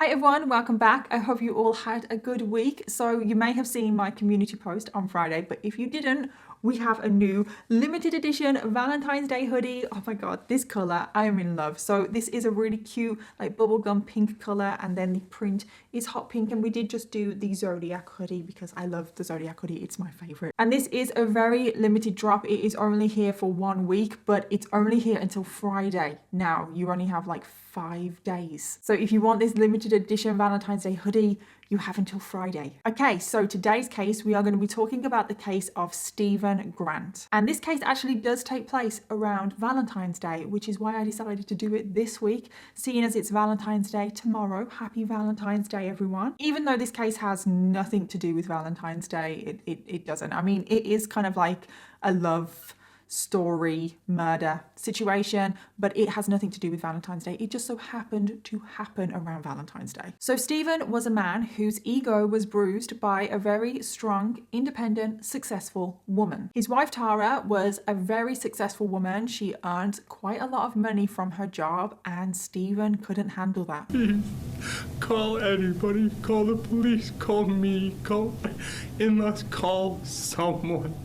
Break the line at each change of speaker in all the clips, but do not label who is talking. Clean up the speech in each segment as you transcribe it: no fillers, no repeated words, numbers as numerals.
Hi everyone, welcome back. I hope you all had a good week. So you may have seen my community post on Friday, but if you didn't, we have a new limited edition Valentine's Day hoodie. Oh my God, this color, I am in love. So this is a really cute like bubblegum pink color, and then the print is hot pink. And we did just do the Zodiac hoodie because I love the Zodiac hoodie. It's my favorite. And this is a very limited drop. It is only here for 1 week, but it's only here until Friday. Now you only have like 5 days. So if you want this limited edition Valentine's Day hoodie, you have until Friday. Okay, so today's case, we are going to be talking about the case of Stephen Grant. And this case actually does take place around Valentine's Day, which is why I decided to do it this week, seeing as it's Valentine's Day tomorrow. Happy Valentine's Day, everyone. Even though this case has nothing to do with Valentine's Day, it doesn't. I mean, it is kind of like a love story murder situation, but it has nothing to do with Valentine's Day. It just so happened to happen around Valentine's Day. So Stephen was a man whose ego was bruised by a very strong, independent, successful woman. His wife Tara was a very successful woman. She earned quite a lot of money from her job, and Stephen couldn't handle that.
Please, call anybody, call the police, call me, call in-laws, call someone.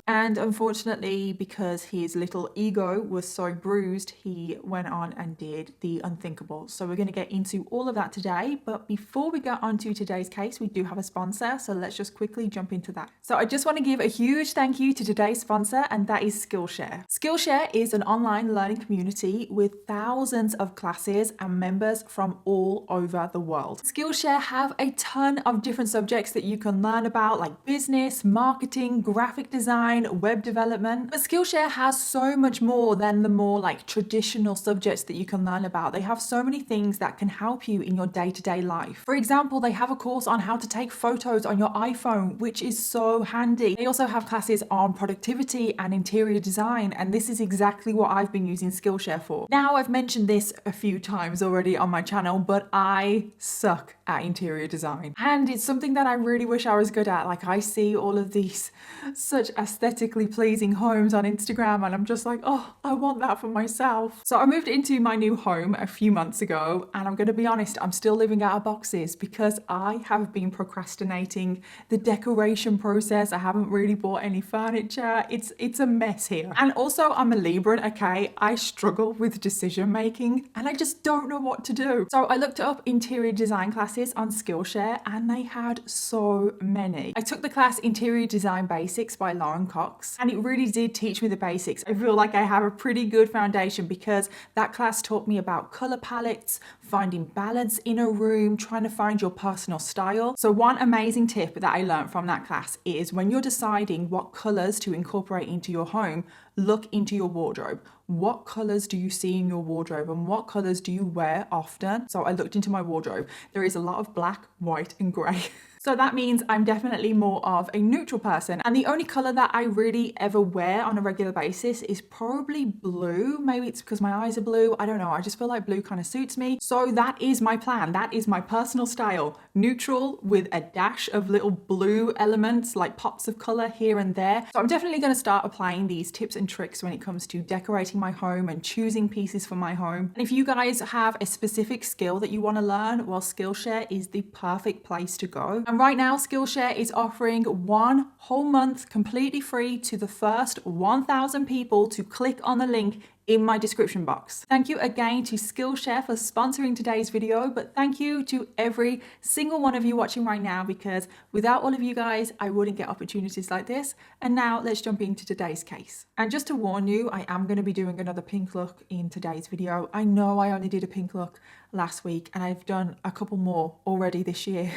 And unfortunately, because his little ego was so bruised, he went on and did the unthinkable. So we're going to get into all of that today. But before we get on to today's case, we do have a sponsor. So let's just quickly jump into that. So I just want to give a huge thank you to today's sponsor, and that is Skillshare. Skillshare is an online learning community with thousands of classes and members from all over the world. Skillshare have a ton of different subjects that you can learn about, like business, marketing, graphic design, web development. But Skillshare has so much more than the more like traditional subjects that you can learn about. They have so many things that can help you in your day-to-day life. For example, they have a course on how to take photos on your iPhone, which is so handy. They also have classes on productivity and interior design, and this is exactly what I've been using Skillshare for. Now, I've mentioned this a few times already on my channel, but I suck at interior design, and it's something that I really wish I was good at. Like, I see all of these such aesthetically pleasing homes on Instagram, and I'm just like, oh, I want that for myself. So I moved into my new home a few months ago, and I'm going to be honest, I'm still living out of boxes because I have been procrastinating the decoration process. I haven't really bought any furniture. It's a mess here. And also, I'm a Libran, okay? I struggle with decision making, and I just don't know what to do. So I looked up interior design classes on Skillshare, and they had so many. I took the class Interior Design Basics by Lauren Cox, and it really did teach me the basics. I feel like I have a pretty good foundation because that class taught me about color palettes, finding balance in a room, trying to find your personal style. So one amazing tip that I learned from that class is when you're deciding what colors to incorporate into your home, look into your wardrobe. What colors do you see in your wardrobe, and what colors do you wear often? So I looked into my wardrobe. There is a lot of black, white, and gray. So that means I'm definitely more of a neutral person. And the only color that I really ever wear on a regular basis is probably blue. Maybe it's because my eyes are blue. I don't know. I just feel like blue kind of suits me. So that is my plan. That is my personal style. Neutral with a dash of little blue elements, like pops of color here and there. So I'm definitely going to start applying these tips and tricks when it comes to decorating my home and choosing pieces for my home. And if you guys have a specific skill that you want to learn, well, Skillshare is the perfect place to go. And right now, Skillshare is offering 1 whole month completely free to the first 1,000 people to click on the link in my description box. Thank you again to Skillshare for sponsoring today's video, but thank you to every single one of you watching right now, because without all of you guys, I wouldn't get opportunities like this. And now let's jump into today's case. And just to warn you, I am going to be doing another pink look in today's video. I know I only did a pink look last week, and I've done a couple more already this year.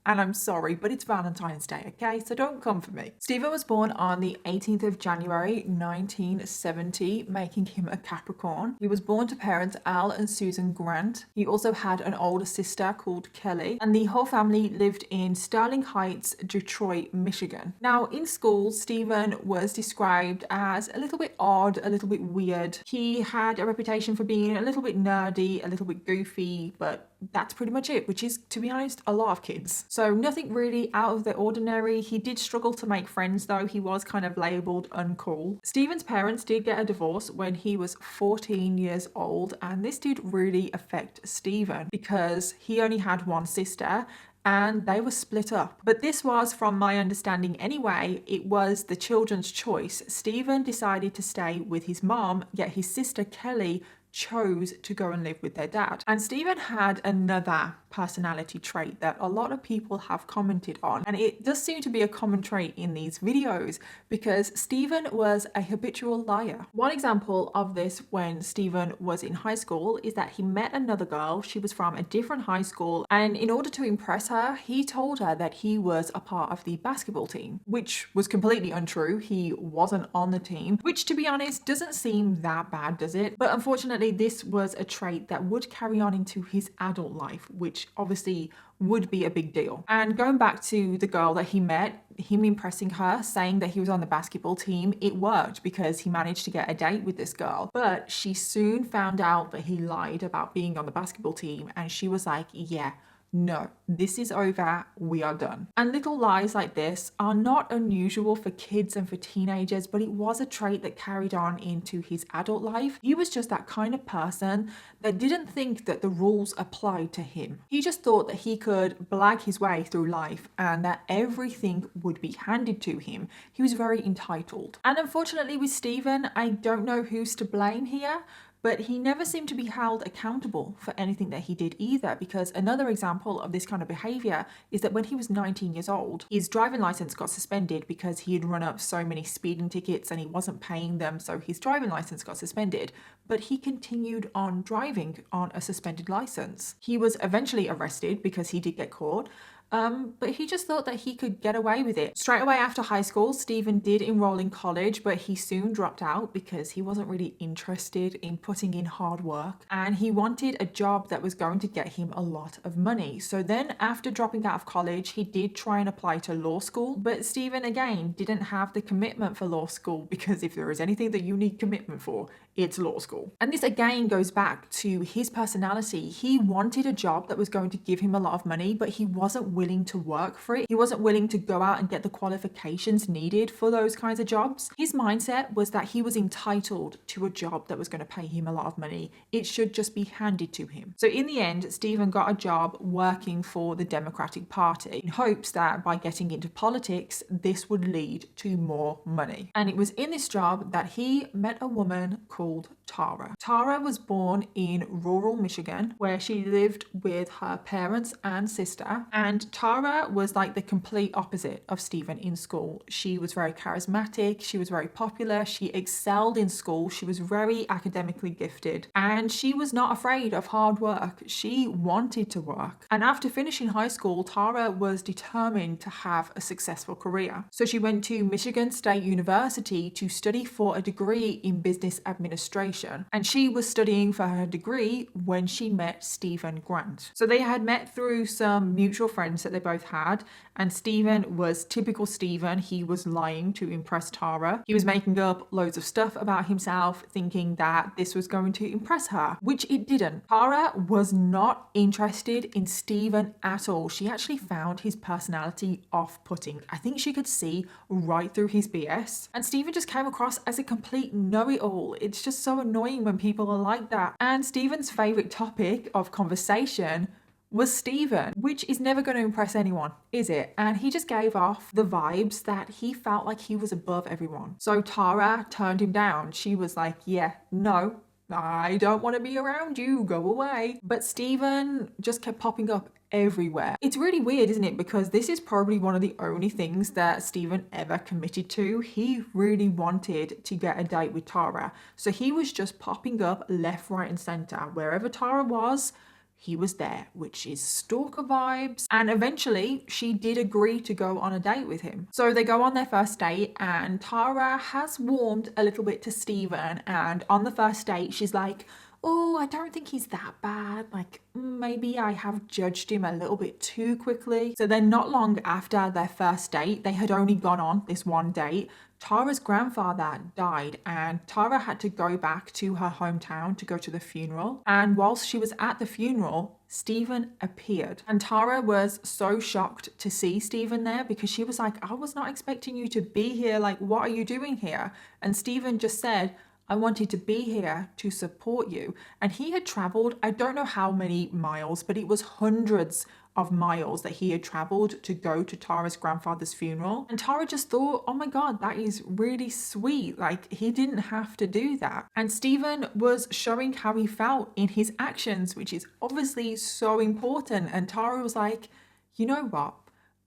And I'm sorry, but it's Valentine's Day, okay? So don't come for me. Stephen was born on the 18th of January, 1970, making him a Capricorn. He was born to parents Al and Susan Grant. He also had an older sister called Kelly, and the whole family lived in Sterling Heights, Detroit, Michigan. Now, in school, Stephen was described as a little bit odd, a little bit weird. He had a reputation for being a little bit nerdy, a little bit goofy, but that's pretty much it, which is, to be honest, a lot of kids. So nothing really out of the ordinary. He did struggle to make friends though. He was kind of labelled uncool. Stephen's parents did get a divorce when he was 14 years old, and this did really affect Stephen because he only had one sister and they were split up. But this was, from my understanding anyway, it was the children's choice. Stephen decided to stay with his mom, yet his sister Kelly chose to go and live with their dad. And Stephen had another personality trait that a lot of people have commented on, and it does seem to be a common trait in these videos because Stephen was a habitual liar. One example of this when Stephen was in high school is that he met another girl. She was from a different high school, and in order to impress her, he told her that he was a part of the basketball team, which was completely untrue. He wasn't on the team, which, to be honest, doesn't seem that bad, does it? But unfortunately, this was a trait that would carry on into his adult life, which obviously would be a big deal. And going back to the girl that he met, him impressing her, saying that he was on the basketball team, it worked because he managed to get a date with this girl. But she soon found out that he lied about being on the basketball team, and she was like, yeah, no, this is over, we are done. And little lies like this are not unusual for kids and for teenagers, but it was a trait that carried on into his adult life. He was just that kind of person that didn't think that the rules applied to him. He just thought that he could blag his way through life and that everything would be handed to him. He was very entitled. And unfortunately with Stephen, I don't know who's to blame here, but he never seemed to be held accountable for anything that he did either, because another example of this kind of behavior is that when he was 19 years old, his driving license got suspended because he had run up so many speeding tickets and he wasn't paying them, so his driving license got suspended. But he continued on driving on a suspended license. He was eventually arrested because he did get caught. But he just thought that he could get away with it. Straight away after high school, Stephen did enroll in college, but he soon dropped out because he wasn't really interested in putting in hard work, and he wanted a job that was going to get him a lot of money. So then after dropping out of college, he did try and apply to law school, but Stephen again didn't have the commitment for law school, because if there is anything that you need commitment for, it's law school. And this again goes back to his personality. He wanted a job that was going to give him a lot of money, but he wasn't willing to work for it. He wasn't willing to go out and get the qualifications needed for those kinds of jobs. His mindset was that he was entitled to a job that was going to pay him a lot of money. It should just be handed to him. So in the end, Stephen got a job working for the Democratic Party in hopes that by getting into politics, this would lead to more money. And it was in this job that he met a woman called Tara. Tara was born in rural Michigan, where she lived with her parents and sister. And Tara was like the complete opposite of Stephen in school. She was very charismatic. She was very popular. She excelled in school. She was very academically gifted. And she was not afraid of hard work. She wanted to work. And after finishing high school, Tara was determined to have a successful career. So she went to Michigan State University to study for a degree in business administration. And she was studying for her degree when she met Stephen Grant. So they had met through some mutual friends that they both had, and Stephen was typical Stephen. He was lying to impress Tara. He was making up loads of stuff about himself, thinking that this was going to impress her, which it didn't. Tara was not interested in Stephen at all. She actually found his personality off-putting. I think she could see right through his BS. And Stephen just came across as a complete know-it-all. It's just so annoying when people are like that. And Stephen's favorite topic of conversation was Stephen, which is never going to impress anyone, is it? And he just gave off the vibes that he felt like he was above everyone. So Tara turned him down. She was like, yeah, no, I don't want to be around you, go away. But Stephen just kept popping up everywhere. It's really weird, isn't it? Because this is probably one of the only things that Stephen ever committed to. He really wanted to get a date with Tara. So he was just popping up left, right, and center. Wherever Tara was, he was there, which is stalker vibes. And eventually she did agree to go on a date with him. So they go on their first date, and Tara has warmed a little bit to Stephen. And on the first date, she's like, oh, I don't think he's that bad. Like, maybe I have judged him a little bit too quickly. So then not long after their first date, they had only gone on this one date, Tara's grandfather died and Tara had to go back to her hometown to go to the funeral. And whilst she was at the funeral, Stephen appeared. And Tara was so shocked to see Stephen there because she was like, I was not expecting you to be here. Like, what are you doing here? And Stephen just said, I wanted to be here to support you. And he had traveled, I don't know how many miles, but it was hundreds of miles that he had traveled to go to Tara's grandfather's funeral. And Tara just thought, oh my God, that is really sweet. Like, he didn't have to do that. And Stephen was showing how he felt in his actions, which is obviously so important. And Tara was like, you know what?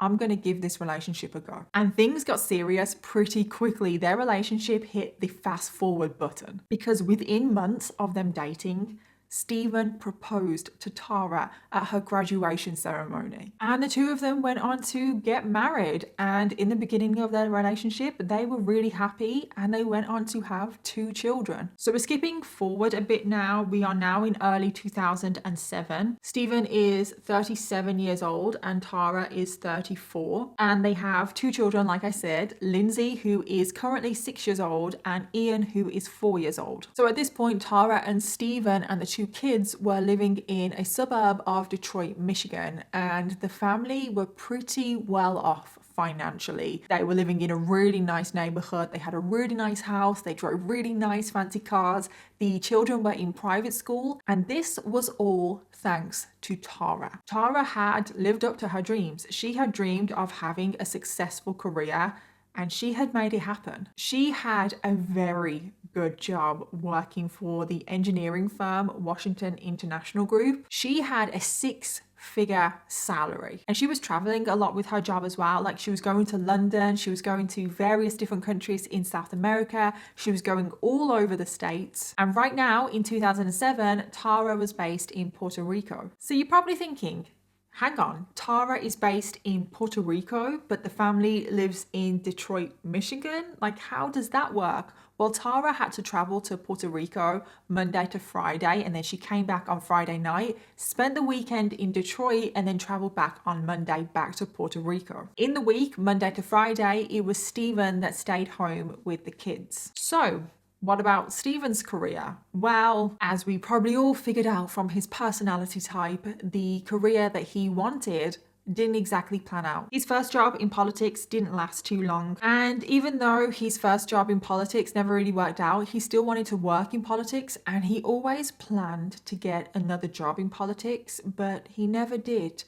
I'm going to give this relationship a go. And things got serious pretty quickly. Their relationship hit the fast forward button because within months of them dating, Stephen proposed to Tara at her graduation ceremony. And the two of them went on to get married. And in the beginning of their relationship, they were really happy and they went on to have 2 children. So we're skipping forward a bit now. We are now in early 2007. Stephen is 37 years old and Tara is 34. And they have 2 children, like I said, Lindsay, who is currently 6 years old, and Ian, who is 4 years old. So at this point, Tara and Stephen and the 2 kids were living in a suburb of Detroit, Michigan, and the family were pretty well off financially. They were living in a really nice neighborhood. They had a really nice house. They drove really nice fancy cars. The children were in private school, and this was all thanks to Tara. Tara had lived up to her dreams. She had dreamed of having a successful career, and she had made it happen. She had a very good job working for the engineering firm Washington International Group. She had a 6-figure salary, and she was traveling a lot with her job as well. Like, she was going to London, she was going to various different countries in South America, she was going all over the States. And right now in 2007, Tara was based in Puerto Rico. So you're probably thinking, hang on, Tara is based in Puerto Rico, but the family lives in Detroit, Michigan? Like, how does that work? Well, Tara had to travel to Puerto Rico Monday to Friday, and then she came back on Friday night, spent the weekend in Detroit, and then traveled back on Monday back to Puerto Rico. In the week, Monday to Friday, it was Stephen that stayed home with the kids. So, what about Stephen's career? Well, as we probably all figured out from his personality type, the career that he wanted didn't exactly plan out. His first job in politics didn't last too long. And even though his first job in politics never really worked out, he still wanted to work in politics, and he always planned to get another job in politics, but he never did.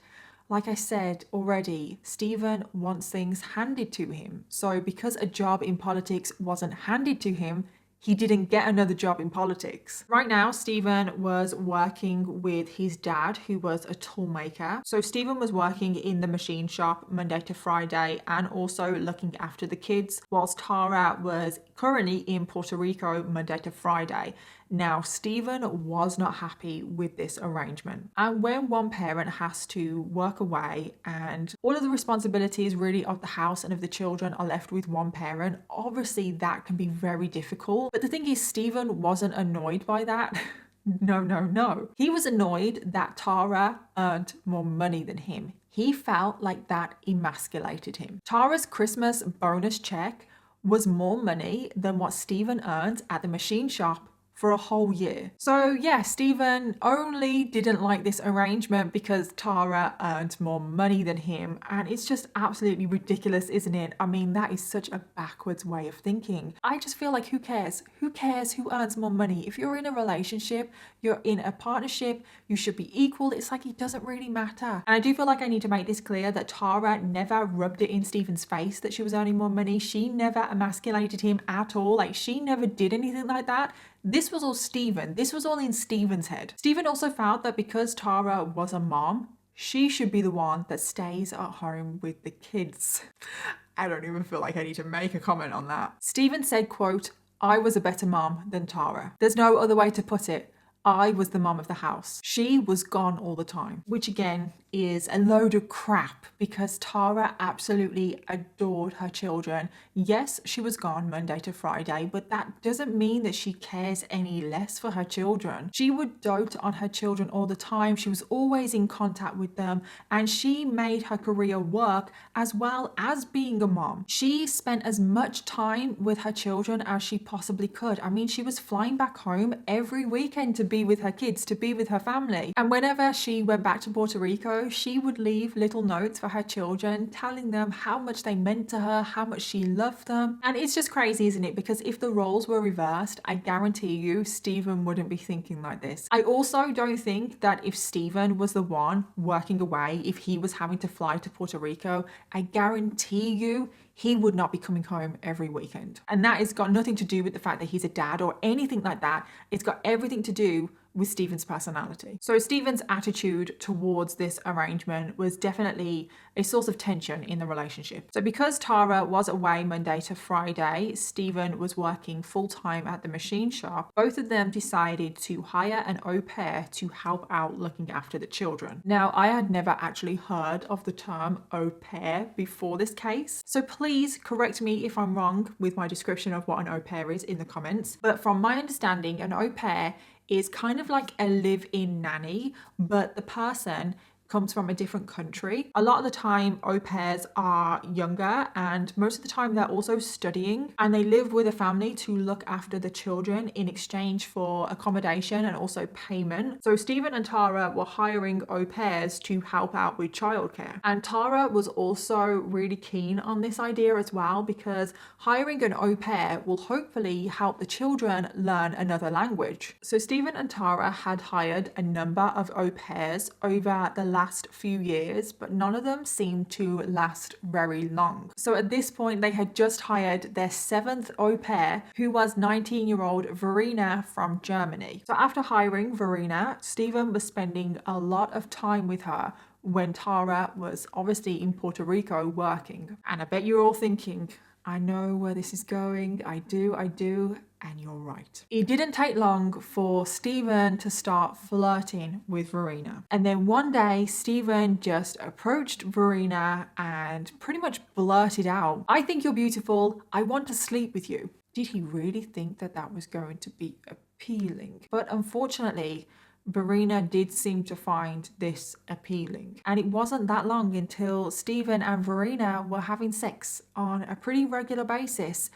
Like I said already, Stephen wants things handed to him. So because a job in politics wasn't handed to him, he didn't get another job in politics. Right now, Stephen was working with his dad, who was a tool maker. So Stephen was working in the machine shop Monday to Friday and also looking after the kids, whilst Tara was currently in Puerto Rico Monday to Friday. Now, Stephen was not happy with this arrangement. And when one parent has to work away and all of the responsibilities really of the house and of the children are left with one parent, obviously that can be very difficult. But the thing is, Stephen wasn't annoyed by that. No. He was annoyed that Tara earned more money than him. He felt like that emasculated him. Tara's Christmas bonus check was more money than what Stephen earned at the machine shop for a whole year. So yeah, Stephen only didn't like this arrangement because Tara earned more money than him, and it's just absolutely ridiculous, isn't it? I mean, that is such a backwards way of thinking. I just feel like, who cares? Who cares who earns more money? If you're in a relationship, you're in a partnership, you should be equal. It's like, it doesn't really matter. And I do feel like I need to make this clear that Tara never rubbed it in Stephen's face that she was earning more money. She never emasculated him at all. Like, she never did anything like that. This was all Stephen. This was all in Stephen's head. Stephen also felt that because Tara was a mom, she should be the one that stays at home with the kids. I don't even feel like I need to make a comment on that. Stephen said, quote, "I was a better mom than Tara. There's no other way to put it. I was the mom of the house. She was gone all the time," which again is a load of crap because Tara absolutely adored her children. Yes, she was gone Monday to Friday, but that doesn't mean that she cares any less for her children. She would dote on her children all the time. She was always in contact with them, and she made her career work as well as being a mom. She spent as much time with her children as she possibly could. I mean, she was flying back home every weekend to be with her kids, to be with her family. And whenever she went back to Puerto Rico, she would leave little notes for her children telling them how much they meant to her, how much she loved them. And it's just crazy, isn't it? Because if the roles were reversed, I guarantee you Stephen wouldn't be thinking like this. I also don't think that if Stephen was the one working away, if he was having to fly to Puerto Rico, I guarantee you he would not be coming home every weekend. And that has got nothing to do with the fact that he's a dad or anything like that. It's got everything to do with Stephen's personality. So Stephen's attitude towards this arrangement was definitely a source of tension in the relationship. So because Tara was away Monday to Friday, Stephen was working full-time at the machine shop. Both of them decided to hire an au pair to help out looking after the children. Now, I had never actually heard of the term au pair before this case, so please correct me if I'm wrong with my description of what an au pair is in the comments. But from my understanding, an au pair is kind of like a live-in nanny, but the person comes from a different country. A lot of the time, au pairs are younger, and most of the time they're also studying, and they live with a family to look after the children in exchange for accommodation and also payment. So Stephen and Tara were hiring au pairs to help out with childcare. And Tara was also really keen on this idea as well, because hiring an au pair will hopefully help the children learn another language. So Stephen and Tara had hired a number of au pairs over the last few years, but none of them seemed to last very long. So at this point, they had just hired their 7th au pair, who was 19-year-old Verena from Germany. So after hiring Verena, Stephen was spending a lot of time with her when Tara was obviously in Puerto Rico working. And I bet you're all thinking, I know where this is going. I do. And you're right. It didn't take long for Stephen to start flirting with Verena. And then one day, Stephen just approached Verena and pretty much blurted out, "I think you're beautiful. I want to sleep with you." Did he really think that that was going to be appealing? But unfortunately, Verena did seem to find this appealing. And it wasn't that long until Stephen and Verena were having sex on a pretty regular basis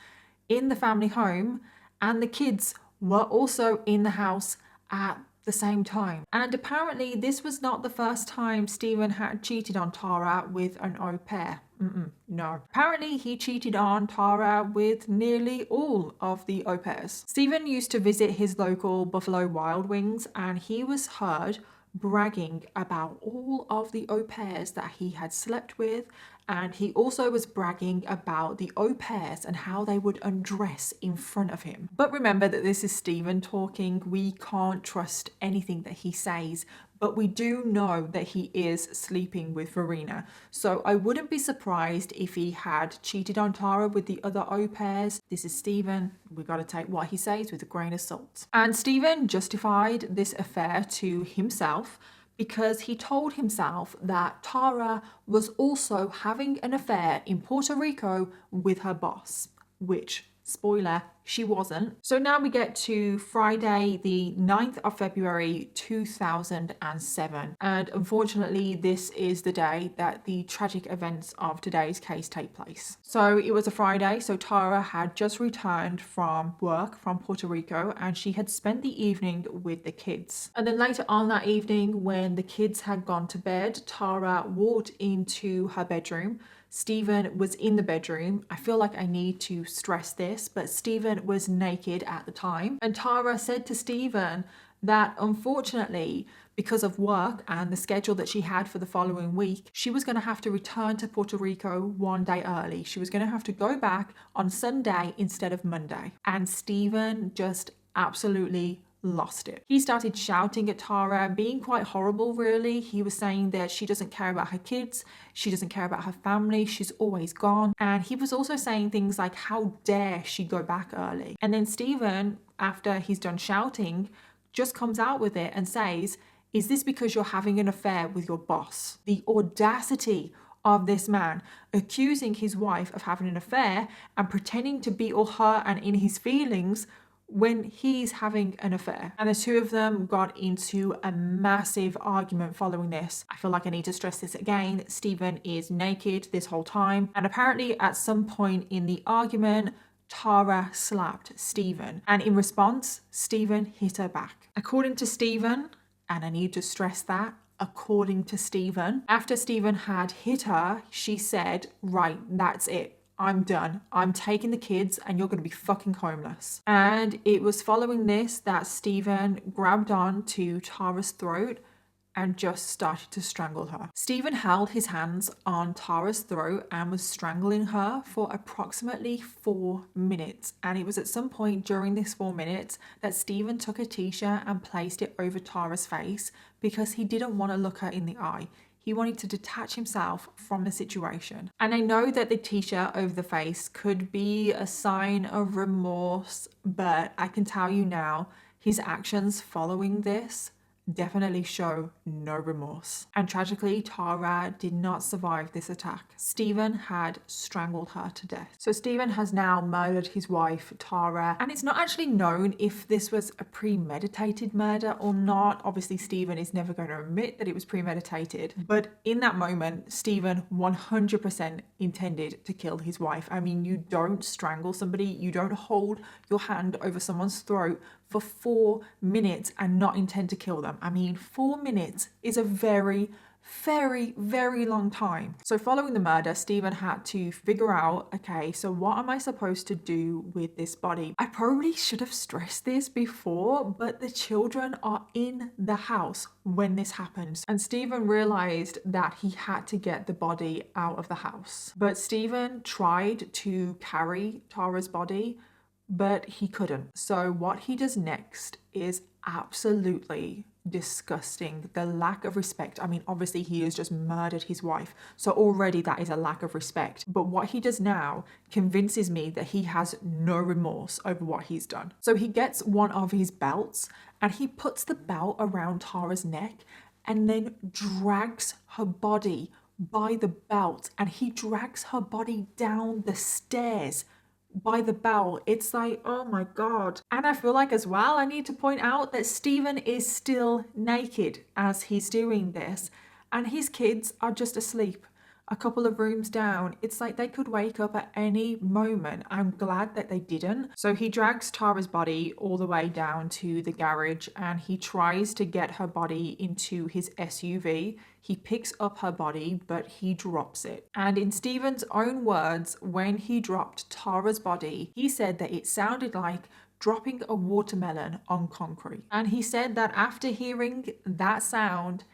in the family home, and the kids were also in the house at the same time. And apparently this was not the first time Stephen had cheated on Tara with an au pair. No. Apparently he cheated on Tara with nearly all of the au pairs. Stephen used to visit his local Buffalo Wild Wings, and he was heard bragging about all of the au pairs that he had slept with, and he also was bragging about the au pairs and how they would undress in front of him. But remember that this is Stephen talking. We can't trust anything that he says, but we do know that he is sleeping with Verena. So I wouldn't be surprised if he had cheated on Tara with the other au pairs. This is Stephen. We got to take what he says with a grain of salt. And Stephen justified this affair to himself because he told himself that Tara was also having an affair in Puerto Rico with her boss, which, spoiler, she wasn't. So now we get to Friday, the 9th of February, 2007. And unfortunately, this is the day that the tragic events of today's case take place. So it was a Friday, so Tara had just returned from work from Puerto Rico, and she had spent the evening with the kids. And then later on that evening, when the kids had gone to bed, Tara walked into her bedroom. Stephen was in the bedroom. I feel like I need to stress this, but Stephen was naked at the time. And Tara said to Stephen that unfortunately, because of work and the schedule that she had for the following week, she was going to have to return to Puerto Rico one day early. She was going to have to go back on Sunday instead of Monday. And Stephen just absolutely lost it. He started shouting at Tara, being quite horrible really. He was saying that she doesn't care about her kids, she doesn't care about her family, she's always gone. And he was also saying things like, how dare she go back early? And then Stephen, after he's done shouting, just comes out with it and says, Is this because you're having an affair with your boss? The audacity of this man accusing his wife of having an affair and pretending to be all hurt and in his feelings when he's having an affair. And the two of them got into a massive argument following this. I feel like I need to stress this again. Stephen is naked this whole time. And apparently at some point in the argument, Tara slapped Stephen. And in response, Stephen hit her back. According to Stephen, and I need to stress that, according to Stephen, after Stephen had hit her, she said, right, that's it. I'm done. I'm taking the kids and you're going to be fucking homeless. And it was following this that Stephen grabbed on to Tara's throat and just started to strangle her. Stephen held his hands on Tara's throat and was strangling her for approximately 4 minutes. And it was at some point during this 4 minutes that Stephen took a t-shirt and placed it over Tara's face because he didn't want to look her in the eye. He wanted to detach himself from the situation. And I know that the t-shirt over the face could be a sign of remorse, but I can tell you now, his actions following this definitely show no remorse. And tragically, Tara did not survive this attack. Stephen had strangled her to death. So Stephen has now murdered his wife, Tara, and it's not actually known if this was a premeditated murder or not. Obviously, Stephen is never going to admit that it was premeditated, but in that moment, Stephen 100% intended to kill his wife. I mean, you don't strangle somebody, you don't hold your hand over someone's throat for 4 minutes and not intend to kill them. I mean, 4 minutes is a very, very long time. So following the murder, Stephen had to figure out, okay, so what am I supposed to do with this body? I probably should have stressed this before, but the children are in the house when this happens. And Stephen realized that he had to get the body out of the house. But Stephen tried to carry Tara's body, but he couldn't. So what he does next is absolutely disgusting. The lack of respect. I mean, obviously he has just murdered his wife, so already that is a lack of respect. But what he does now convinces me that he has no remorse over what he's done. So he gets one of his belts and he puts the belt around Tara's neck and then drags her body by the belt, and he drags her body down the stairs by the belt. It's like, oh my god. And I feel like as well, I need to point out that Stephen is still naked as he's doing this, and his kids are just asleep a couple of rooms down. It's like they could wake up at any moment. I'm glad that they didn't. So he drags Tara's body all the way down to the garage and he tries to get her body into his SUV. He picks up her body, but he drops it. And in Stephen's own words, when he dropped Tara's body, he said that it sounded like dropping a watermelon on concrete. And he said that after hearing that sound,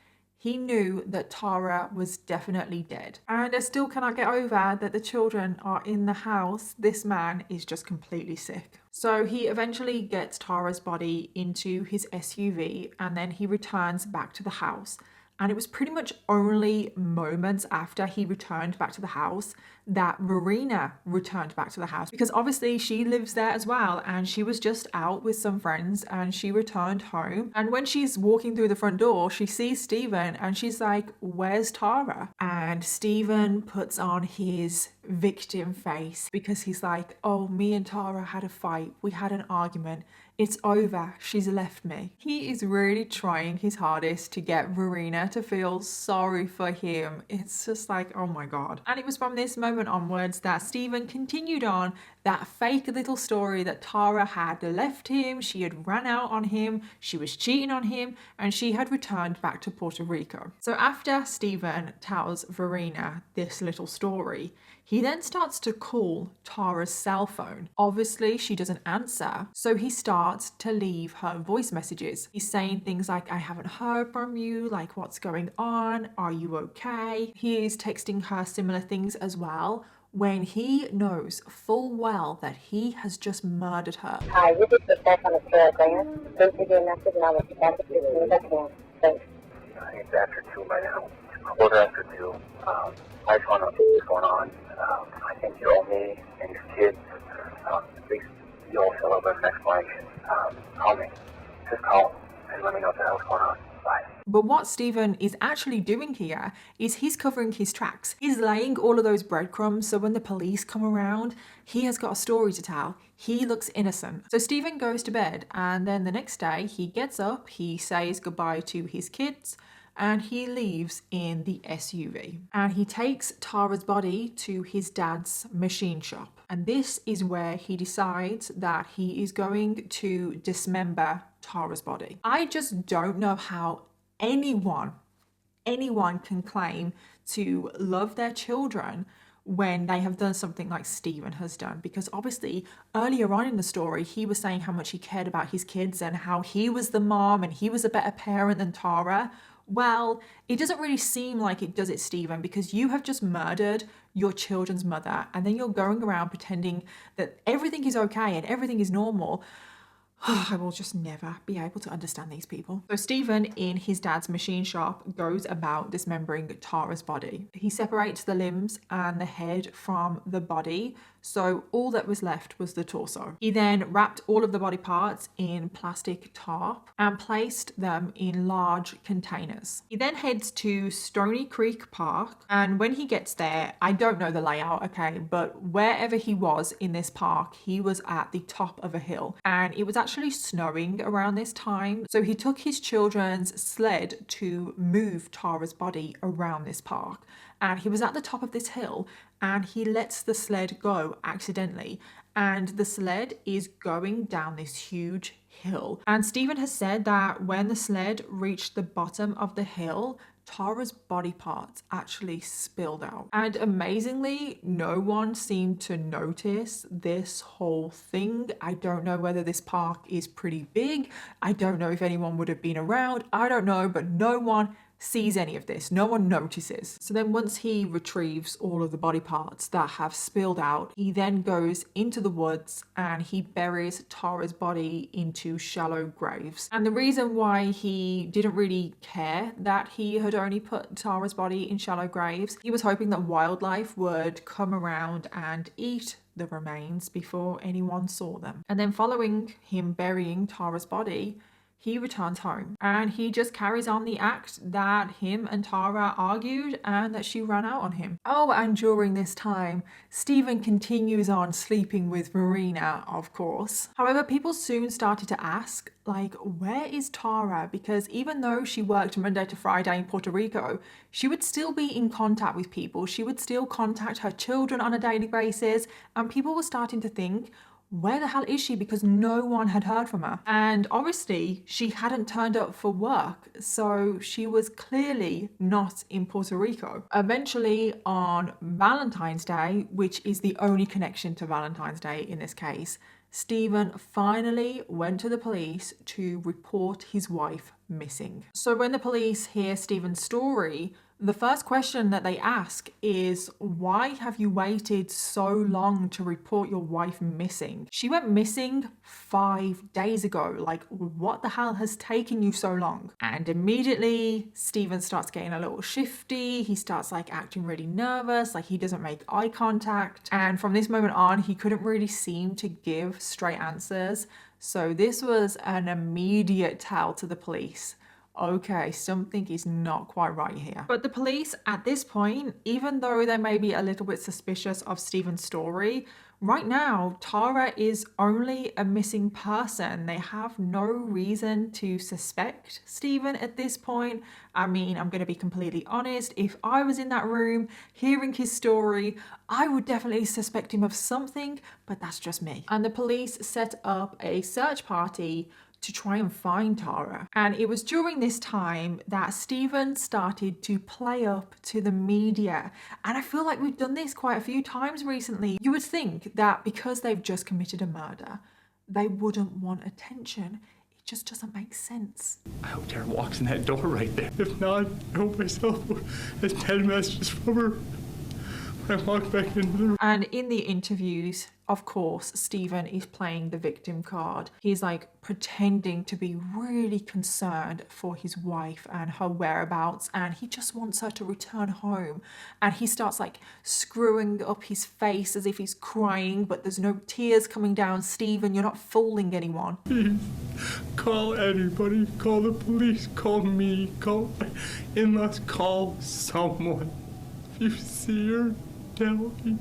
he knew that Tara was definitely dead. And I still cannot get over that the children are in the house. This man is just completely sick. So he eventually gets Tara's body into his SUV and then he returns back to the house. And it was pretty much only moments after he returned back to the house that Verena returned back to the house, because obviously she lives there as well, and she was just out with some friends and she returned home. And when she's walking through the front door, she sees Stephen and she's like, where's Tara? And Stephen puts on his victim face because he's like, oh, me and Tara had a fight. We had an argument. It's over. She's left me. He is really trying his hardest to get Verena to feel sorry for him. It's just like, oh my god. And it was from this moment onwards that Stephen continued on that fake little story that Tara had left him, she had ran out on him, she was cheating on him, and she had returned back to Puerto Rico. So after Stephen tells Verena this little story, he then starts to call Tara's cell phone. Obviously, she doesn't answer, so he starts to leave her voice messages. He's saying things like, I haven't heard from you, like, what's going on? Are you okay? He is texting her similar things as well, when he knows full well that he has just murdered her.
Hi, this is the back on the third ringer. Please leave your message and I will get back to you as soon as I can. Thanks.
It's after 2 right now. Quarter after 2. I just want to know what's going on. I think you owe me and your kids. At least you'll fill up with an explanation. Call me. Just call and let me know what the hell's going on. Bye.
But what Stephen is actually doing here is he's covering his tracks. He's laying all of those breadcrumbs so when the police come around, he has got a story to tell. He looks innocent. So Stephen goes to bed, and then the next day he gets up, he says goodbye to his kids, and he leaves in the SUV. And he takes Tara's body to his dad's machine shop. And this is where he decides that he is going to dismember Tara's body. I just don't know how anyone can claim to love their children when they have done something like Stephen has done, because obviously earlier on in the story he was saying how much he cared about his kids and how he was the mom and he was a better parent than Tara. Well, it doesn't really seem like it, does it, Stephen? Because you have just murdered your children's mother and then you're going around pretending that everything is okay and everything is normal. I will just never be able to understand these people. So Stephen, in his dad's machine shop, goes about dismembering Tara's body. He separates the limbs and the head from the body, so all that was left was the torso. He then wrapped all of the body parts in plastic tarp and placed them in large containers. He then heads to Stony Creek Park, and when he gets there, I don't know the layout, okay, but wherever he was in this park, he was at the top of a hill, and it was actually snowing around this time, so he took his children's sled to move Tara's body around this park. And he was at the top of this hill and he lets the sled go accidentally, and the sled is going down this huge hill. And Stephen has said that when the sled reached the bottom of the hill, Tara's body parts actually spilled out. And amazingly, no one seemed to notice this whole thing. I don't know whether this park is pretty big. I don't know if anyone would have been around. I don't know, but no one sees any of this. No one notices. So then once he retrieves all of the body parts that have spilled out, he then goes into the woods and he buries Tara's body into shallow graves. And the reason why he didn't really care that he had only put Tara's body in shallow graves, he was hoping that wildlife would come around and eat the remains before anyone saw them. And then following him burying Tara's body, he returns home and he just carries on the act that him and Tara argued and that she ran out on him. Oh, and during this time, Stephen continues on sleeping with Marina, of course. However, people soon started to ask, like, where is Tara? Because even though she worked Monday to Friday in Puerto Rico, she would still be in contact with people. She would still contact her children on a daily basis, and people were starting to think, where the hell is she? Because no one had heard from her. And obviously she hadn't turned up for work, so she was clearly not in Puerto Rico. Eventually on Valentine's Day, which is the only connection to Valentine's Day in this case, Stephen finally went to the police to report his wife missing. So when the police hear Stephen's story, the first question that they ask is, why have you waited so long to report your wife missing? She went missing 5 days ago. Like, what the hell has taken you so long? And immediately Stephen starts getting a little shifty. He starts like acting really nervous, like he doesn't make eye contact. And from this moment on, he couldn't really seem to give straight answers. So this was an immediate tell to the police. Okay, something is not quite right here. But the police at this point, even though they may be a little bit suspicious of Stephen's story, right now, Tara is only a missing person. They have no reason to suspect Stephen at this point. I mean, I'm going to be completely honest. If I was in that room hearing his story, I would definitely suspect him of something, but that's just me. And the police set up a search party to try and find Tara. And it was during this time that Stephen started to play up to the media. And I feel like we've done this quite a few times recently. You would think that because they've just committed a murder, they wouldn't want attention. It just doesn't make sense.
I hope Tara walks in that door right there. If not, I hope myself has 10 messages from her. I walked back into the room.
And in the interviews, of course, Stephen is playing the victim card. He's like pretending to be really concerned for his wife and her whereabouts, and he just wants her to return home. And he starts like screwing up his face as if he's crying, but there's no tears coming down. Stephen, you're not fooling anyone.
Please, call anybody, call the police, call me, call in-laws, call someone. If you see her, tell me,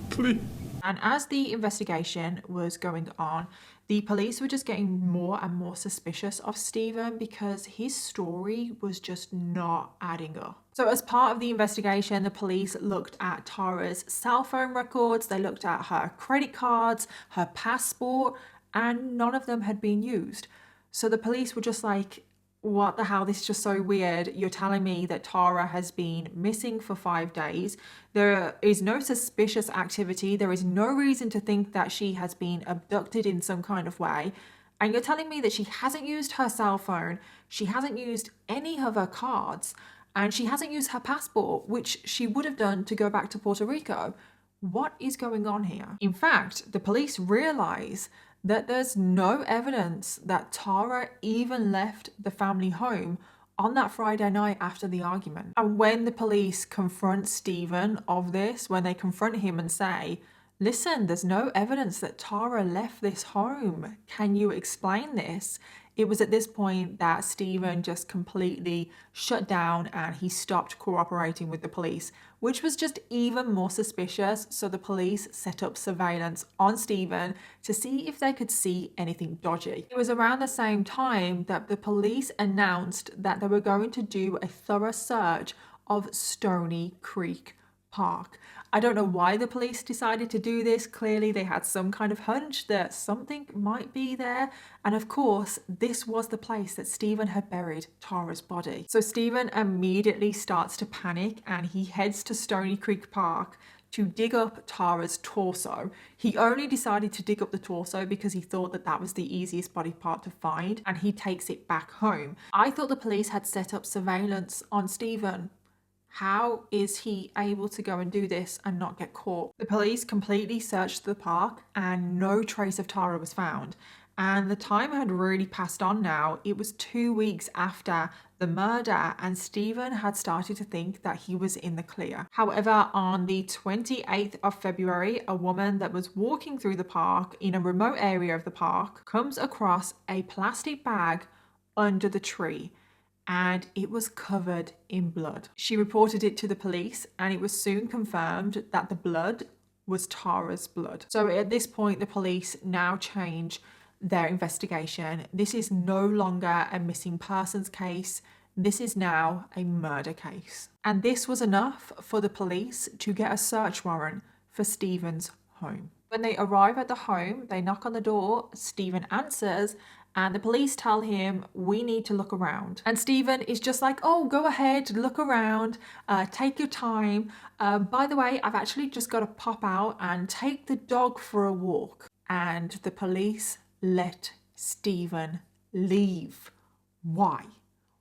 please.
And as the investigation was going on, the police were just getting more and more suspicious of Stephen because his story was just not adding up. So as part of the investigation, the police looked at Tara's cell phone records, they looked at her credit cards, her passport, and none of them had been used. So the police were just like, what the hell, this is just so weird. You're telling me that Tara has been missing for 5 days. There is no suspicious activity. There is no reason to think that she has been abducted in some kind of way. And you're telling me that she hasn't used her cell phone, she hasn't used any of her cards, and she hasn't used her passport, which she would have done to go back to Puerto Rico. What is going on here? In fact, the police realize that there's no evidence that Tara even left the family home on that Friday night after the argument. And when the police confront Stephen of this, when they confront him and say, listen, there's no evidence that Tara left this home, can you explain this? It was at this point that Stephen just completely shut down and he stopped cooperating with the police, which was just even more suspicious. So the police set up surveillance on Stephen to see if they could see anything dodgy. It was around the same time that the police announced that they were going to do a thorough search of Stony Creek Park. I don't know why the police decided to do this. Clearly they had some kind of hunch that something might be there. And of course, this was the place that Stephen had buried Tara's body. So Stephen immediately starts to panic and he heads to Stony Creek Park to dig up Tara's torso. He only decided to dig up the torso because he thought that that was the easiest body part to find, and he takes it back home. I thought the police had set up surveillance on Stephen. How is he able to go and do this and not get caught? The police completely searched the park and no trace of Tara was found. And the time had really passed on now. It was 2 weeks after the murder and Stephen had started to think that he was in the clear. However, on the 28th of February, a woman that was walking through the park in a remote area of the park comes across a plastic bag under the tree, and it was covered in blood. She reported it to the police and it was soon confirmed that the blood was Tara's blood. So at this point, the police now change their investigation. This is no longer a missing persons case. This is now a murder case. And this was enough for the police to get a search warrant for Stephen's home. When they arrive at the home, they knock on the door, Stephen answers, and the police tell him, we need to look around. And Stephen is just like, oh, go ahead, look around, take your time. By the way, I've actually just got to pop out and take the dog for a walk. And the police let Stephen leave. Why?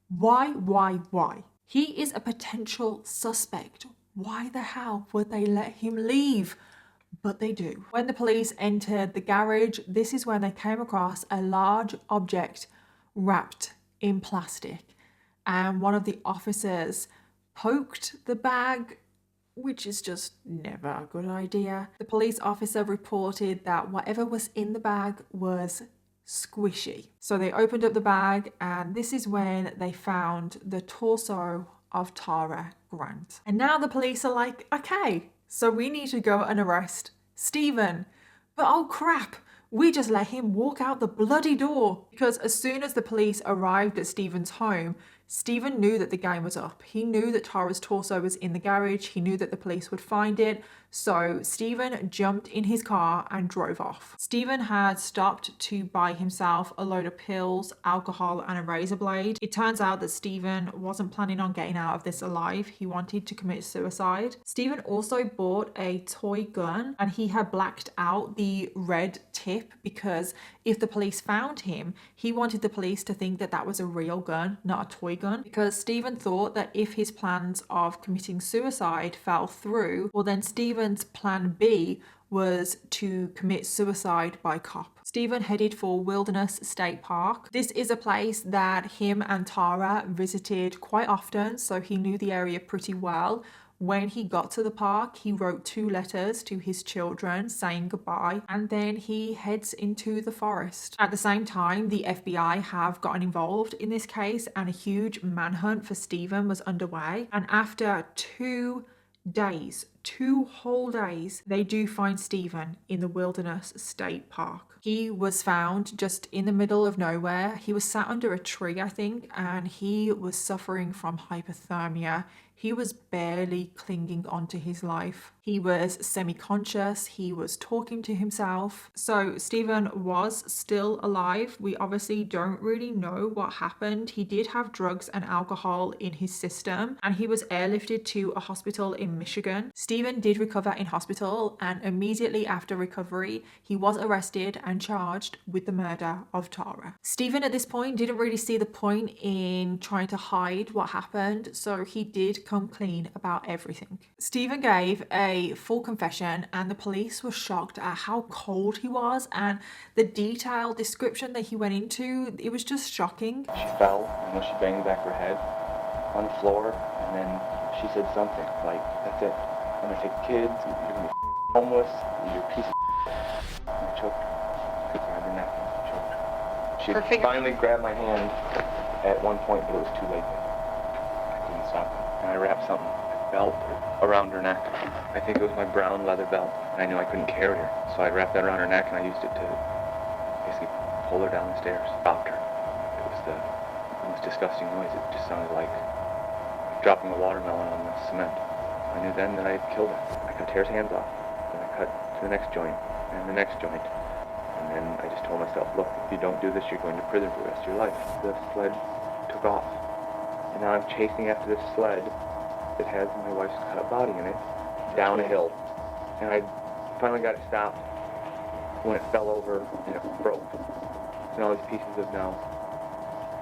Why? He is a potential suspect. Why the hell would they let him leave? But they do. When the police entered the garage, this is when they came across a large object wrapped in plastic. And one of the officers poked the bag, which is just never a good idea. The police officer reported that whatever was in the bag was squishy. So they opened up the bag and this is when they found the torso of Tara Grant. And now the police are like, okay, so we need to go and arrest Stephen. But oh crap, we just let him walk out the bloody door. Because as soon as the police arrived at Stephen's home, Stephen knew that the game was up. He knew that Tara's torso was in the garage. He knew that the police would find it. So Stephen jumped in his car and drove off. Stephen had stopped to buy himself a load of pills, alcohol, and a razor blade. It turns out that Stephen wasn't planning on getting out of this alive. He wanted to commit suicide. Stephen also bought a toy gun and he had blacked out the red tip because if the police found him, he wanted the police to think that that was a real gun, not a toy gun. gun because Stephen thought that if his plans of committing suicide fell through, well then Stephen's plan B was to commit suicide by cop. Stephen headed for Wilderness State Park. This is a place that him and Tara visited quite often, so he knew the area pretty well. When he got to the park, he wrote 2 letters to his children saying goodbye, and then he heads into the forest. At the same time, the FBI have gotten involved in this case and a huge manhunt for Stephen was underway. And after 2 whole days, they do find Stephen in the Wilderness State Park. He was found just in the middle of nowhere. He was sat under a tree, I think, and he was suffering from hypothermia. He was barely clinging onto his life. He was semi-conscious. He was talking to himself. So Stephen was still alive. We obviously don't really know what happened. He did have drugs and alcohol in his system, and he was airlifted to a hospital in Michigan. Stephen did recover in hospital, and immediately after recovery, he was arrested and charged with the murder of Tara. Stephen at this point didn't really see the point in trying to hide what happened, so he did come clean about everything. Stephen gave a full confession, and the police were shocked at how cold he was and the detailed description that he went into. It was just shocking.
She fell, she banged back her head on the floor, and then she said something like, "That's it. I'm gonna take the kids, you're gonna be homeless, you're a piece of and I choked her. I grabbed her neck and choked her. She finally grabbed my hand at one point, but it was too late. I couldn't stop it. And I wrapped something, a belt, around her neck. I think it was my brown leather belt, and I knew I couldn't carry her. So I wrapped that around her neck, and I used it to basically pull her down the stairs, stopped her. It was the most disgusting noise. It just sounded like dropping a watermelon on the cement. I knew then that I had killed her. I cut Tara's hands off, and I cut to the next joint, and the next joint. And then I just told myself, look, if you don't do this, you're going to prison for the rest of your life. The sled took off. And now I'm chasing after this sled that has my wife's cut body in it down a hill. And I finally got it stopped when it fell over and it broke. And all these pieces have now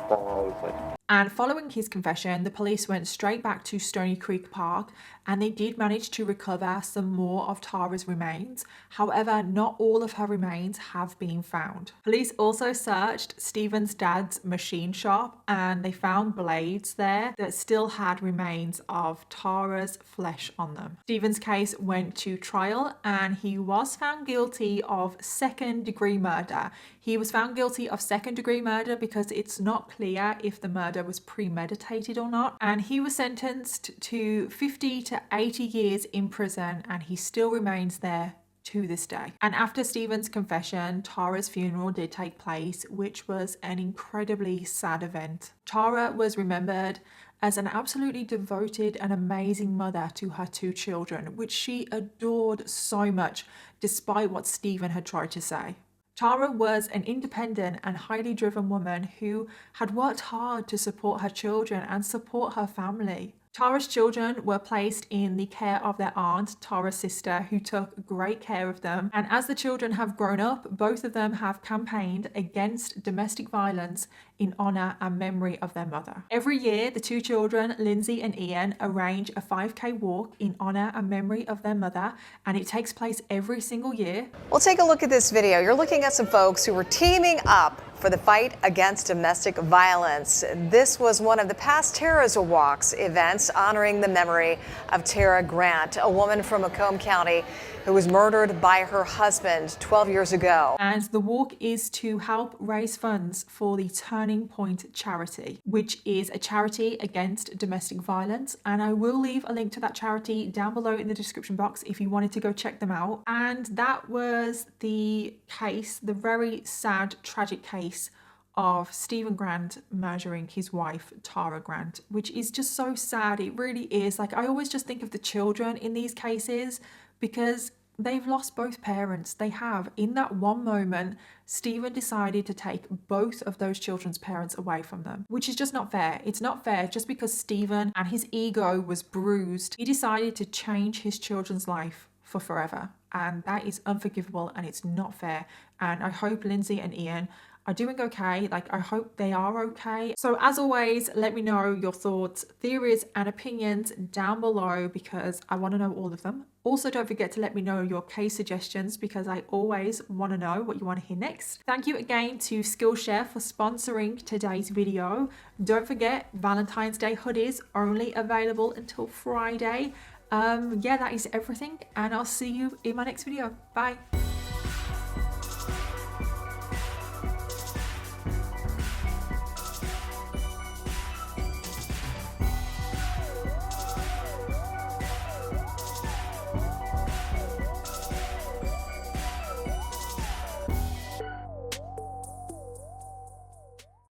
fallen all over the place.
And following his confession, the police went straight back to Stony Creek Park, and they did manage to recover some more of Tara's remains. However, not all of her remains have been found. Police also searched Stephen's dad's machine shop, and they found blades there that still had remains of Tara's flesh on them. Stephen's case went to trial, and he was found guilty of second-degree murder. He was found guilty of second-degree murder because it's not clear if the murder was premeditated or not, and he was sentenced to 50 to 80 years in prison, and he still remains there to this day. And after Stephen's confession, Tara's funeral did take place, which was an incredibly sad event. Tara was remembered as an absolutely devoted and amazing mother to her 2 children, which she adored so much, despite what Stephen had tried to say. Tara was an independent and highly driven woman who had worked hard to support her children and support her family. Tara's children were placed in the care of their aunt, Tara's sister, who took great care of them. And as the children have grown up, both of them have campaigned against domestic violence in honor and memory of their mother. Every year, the 2 children, Lindsay and Ian, arrange a 5K walk in honor and memory of their mother, and it takes place every single year.
Well, take a look at this video. You're looking at some folks who were teaming up for the fight against domestic violence. This was one of the past Tara's Walks events honoring the memory of Tara Grant, a woman from Macomb County who was murdered by her husband 12 years ago.
And the walk is to help raise funds for the Turning Point charity, which is a charity against domestic violence. And I will leave a link to that charity down below in the description box if you wanted to go check them out. And that was the case, the very sad, tragic case of Stephen Grant murdering his wife, Tara Grant, which is just so sad. It really is. Like, I always just think of the children in these cases because they've lost both parents. They have. In that one moment, Stephen decided to take both of those children's parents away from them, which is just not fair. It's not fair just because Stephen and his ego was bruised. He decided to change his children's life for forever. And that is unforgivable and it's not fair. And I hope Lindsay and Ian are doing okay. Like, I hope they are okay. So as always, let me know your thoughts, theories and opinions down below because I want to know all of them. Also, don't forget to let me know your case suggestions because I always want to know what you want to hear next. Thank you again to Skillshare for sponsoring today's video. Don't forget, Valentine's Day hoodies only available until Friday. Yeah, that is everything, and I'll see you in my next video. Bye.